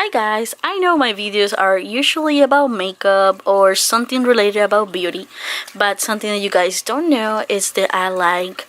Hi guys, I know my videos are usually about makeup or something related about beauty, but something that you guys don't know is that I like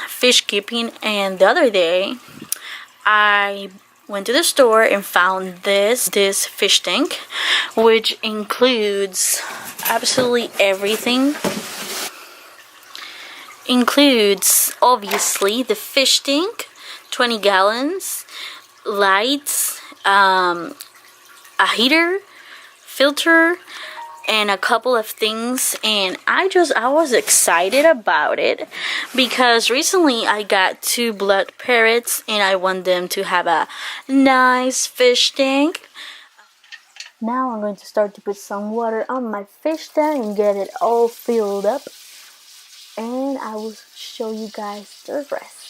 fish keeping, and the other day I went to the store and found this fish tank, which includes absolutely everything. Includes obviously the fish tank, 20 gallons, lights, a heater, filter, and a couple of things, and I was excited about it because recently I got 2 blood parrots and I want them to have a nice fish tank. Now I'm going to start to put some water on my fish tank and get it all filled up, and I will show you guys the rest.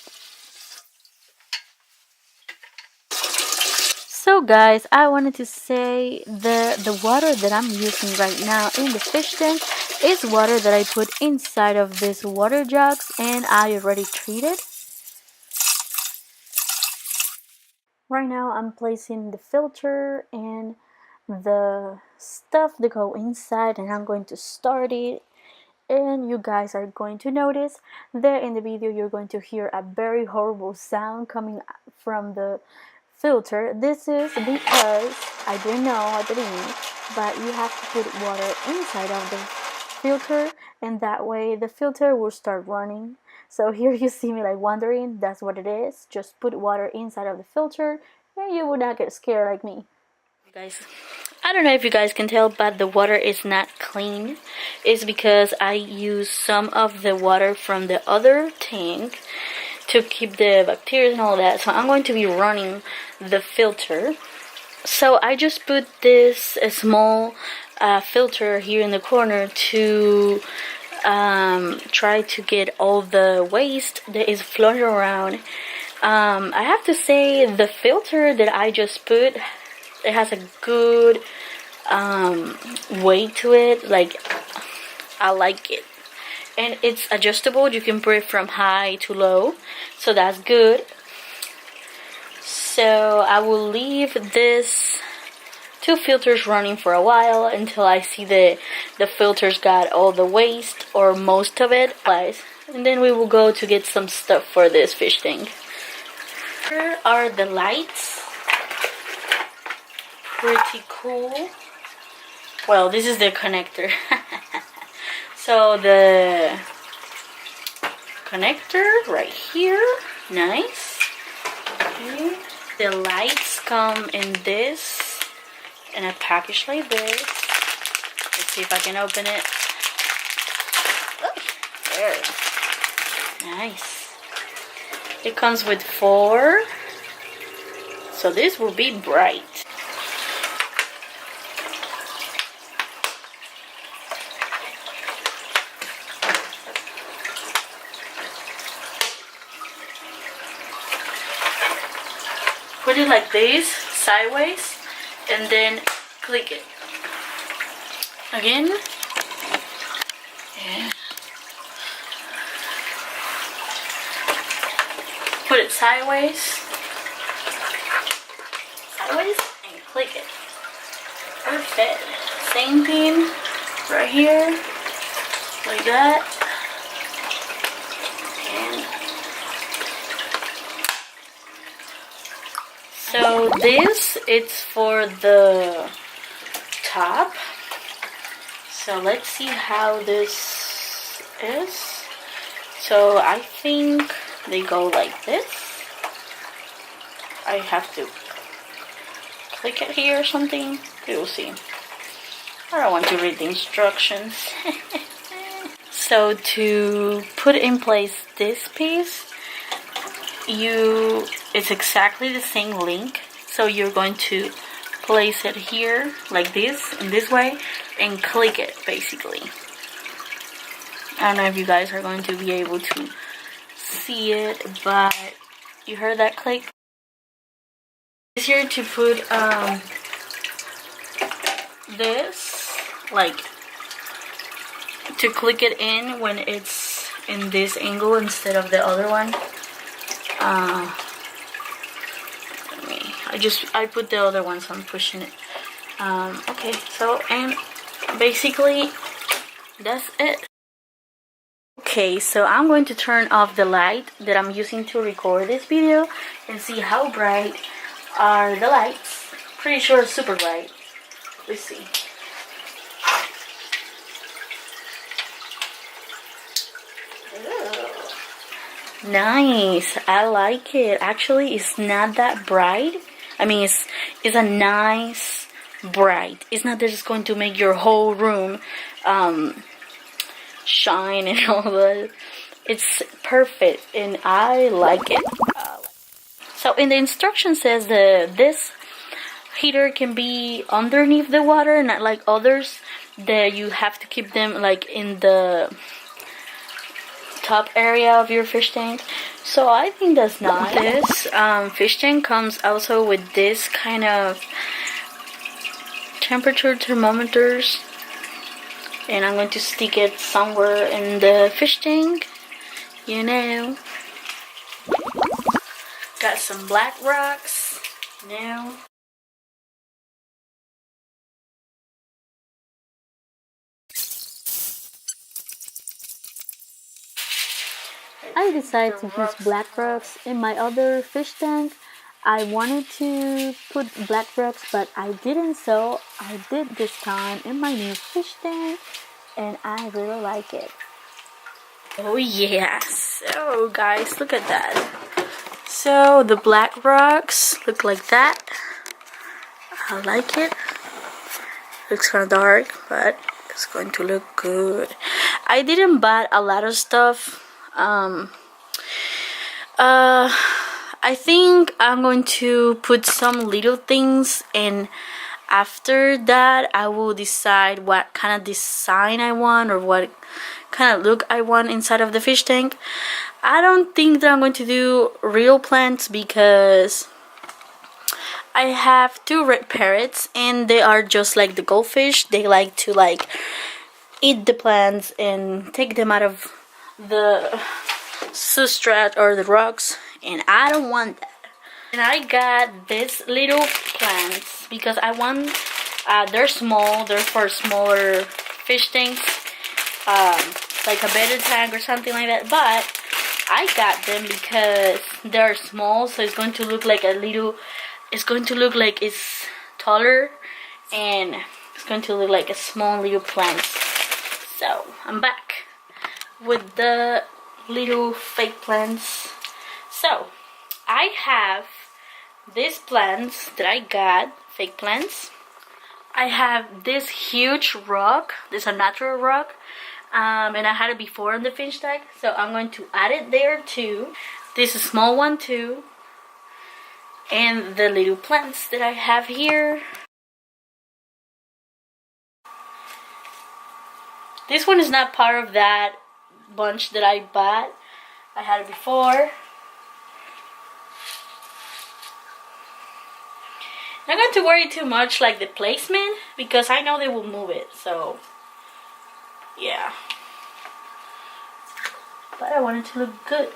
So guys, I wanted to say the water that I'm using right now in the fish tank is water that I put inside of this water jugs, and I already treated. Right now I'm placing the filter and the stuff that go inside, and I'm going to start it. And you guys are going to notice that in the video you're going to hear a very horrible sound coming from the filter. This is because I didn't know at the beginning, but you have to put water inside of the filter, and that way the filter will start running. So here you see me like wondering, that's what it is. Just put water inside of the filter and you will not get scared like me. Guys, I don't know if you guys can tell, but the water is not clean. It's because I use some of the water from the other tank to keep the bacteria and all that. So I'm going to be running the filter. So I just put this small filter here in the corner to try to get all the waste that is floating around. I have to say the filter that I just put, it has a good weight to it. Like, I like it, and it's adjustable. You can put it from high to low, so that's good. So I will leave this 2 filters running for a while until I see the filters got all the waste or most of it, guys, and then we will go to get some stuff for this fish tank. Here are the lights. Pretty cool. Well, this is the connector. So the connector right here, nice. Okay. The lights come in a package like this. Let's see if I can open it. Oh, there. Nice. It comes with 4, so this will be bright. Put it like this, sideways, and then click it. Again. Yeah. Put it sideways, and click it. Perfect. Same thing right here, like that. And so this, it's for the top. So let's see how this is. So I think they go like this. I have to click it here or something. We will see. I don't want to read the instructions. So to put in place this piece, it's exactly the same link. So you're going to place it here like this, in this way, and click it basically. I don't know if you guys are going to be able to see it, but you heard that click. It's here to put this, like, to click it in when it's in this angle instead of the other one. I put the other one, so I'm pushing it. Okay, so, and basically that's it. Okay, so I'm going to turn off the light that I'm using to record this video and see how bright are the lights. Pretty sure it's super bright. Let's see. Ooh. Nice, I like it. Actually, it's not that bright. I mean, it's a nice bright. It's not that it's going to make your whole room shine and all that. It's perfect and I like it. So in the instruction says that this heater can be underneath the water, not like others that you have to keep them like in the top area of your fish tank. So I think that's nice. This fish tank comes also with this kind of temperature thermometers, and I'm going to stick it somewhere in the fish tank, you know. Got some black rocks now. I decided to use black rocks in my other fish tank. I wanted to put black rocks, but I didn't, so I did this time in my new fish tank, and I really like it. Oh yeah, so guys, look at that. So the black rocks look like that. I like it. Looks kind of dark, but it's going to look good. I didn't buy a lot of stuff. I think I'm going to put some little things, and after that I will decide what kind of design I want or what kind of look I want inside of the fish tank. I don't think that I'm going to do real plants because I have two red parrots and they are just like the goldfish. They like to eat the plants and take them out of the substrate or the rocks, and I don't want that. And I got these little plants because I want, they're small, they're for smaller fish tanks, like a better tank or something like that, but I got them because they're small, so it's going to look like a little, it's going to look like it's taller, and it's going to look like a small little plant. So I'm back with the little fake plants. So I have these plants that I got, fake plants. I have this huge rock, this is a natural rock, and I had it before in the fish tank, so I'm going to add it there too. This is a small one too, and the little plants that I have here. This one is not part of that bunch that I bought. I had it before. Not going to worry too much like the placement because I know they will move it, so yeah. But I want it to look good.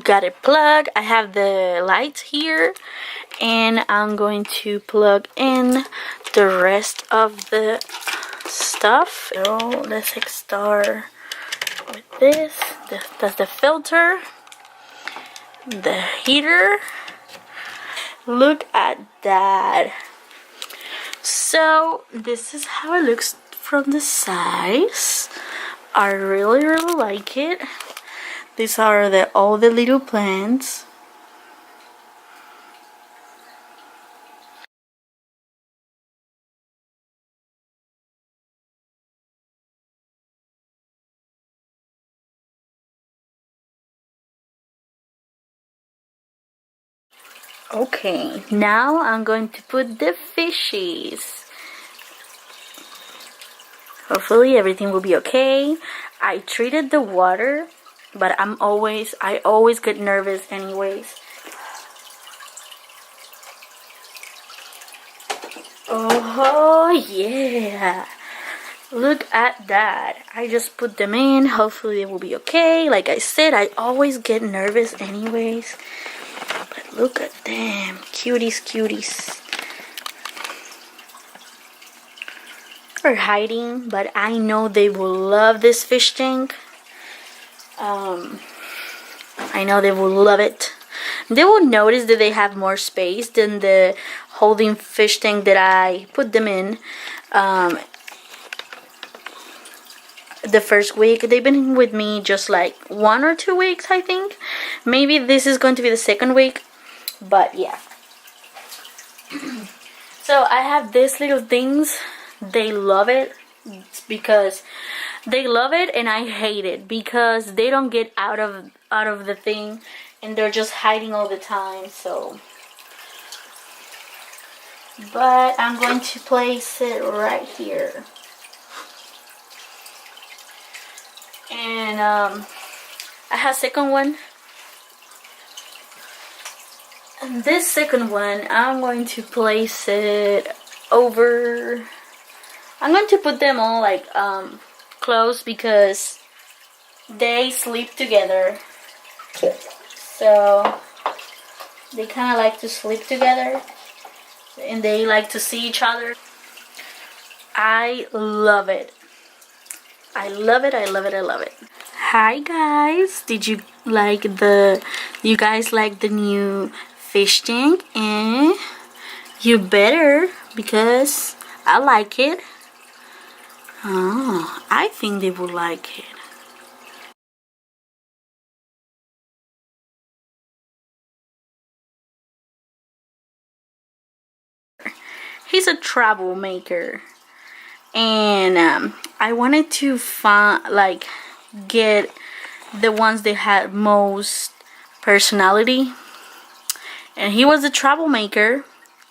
Got it plugged. I have the lights here, and I'm going to plug in the rest of the stuff. So let's start with this. That's the filter, the heater. Look at that. So this is how it looks from the sides. I really like it. These are all the little plants. Okay, now I'm going to put the fishies. Hopefully everything will be okay. I treated the water, but I always get nervous anyways. Oh yeah. Look at that. I just put them in. Hopefully they will be okay. Like I said, I always get nervous anyways. But look at them. Cuties, cuties. They're hiding, but I know they will love this fish tank. I know they will love it. They will notice that they have more space than the holding fish tank that I put them in. The first week they've been with me just like 1 or 2 weeks, I think. Maybe this is going to be the second week, but yeah. So I have these little things. They love it because they love it, and I hate it because they don't get out of the thing, and they're just hiding all the time. So, but I'm going to place it right here. And I have second one, and this second one I'm going to place it over. I'm going to put them all like close because they sleep together, so they kind of like to sleep together, and they like to see each other. I love it. I love it, I love it, I love it. Hi guys, you guys like the new fish tank? You better, because I like it. Oh, I think they will like it. He's a troublemaker. And I wanted to get the ones that had most personality, and he was a troublemaker.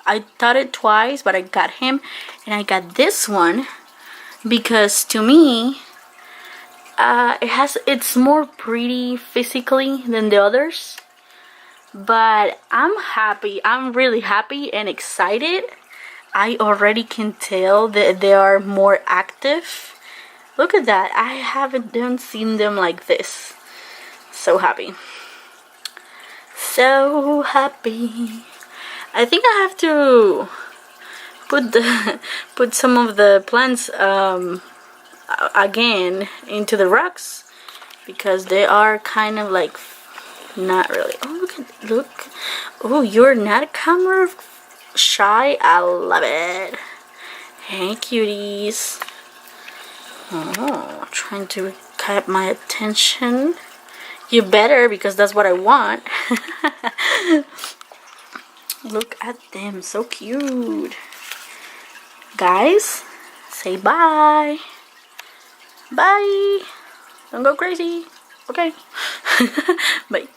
I thought it twice, but I got him, and I got this one because to me it's more pretty physically than the others. But I'm happy. I'm really happy and excited. I already can tell that they are more active. Look at that. I haven't seen them like this. So happy. So happy. I think I have to put some of the plants again into the rocks, because they are kind of like not really. Oh, look. Oh, you're not camera shy. I love it. Hey cuties. Oh, trying to get my attention. You better, because that's what I want. Look at them, so cute. Guys, say bye. Bye. Don't go crazy. Okay. Bye.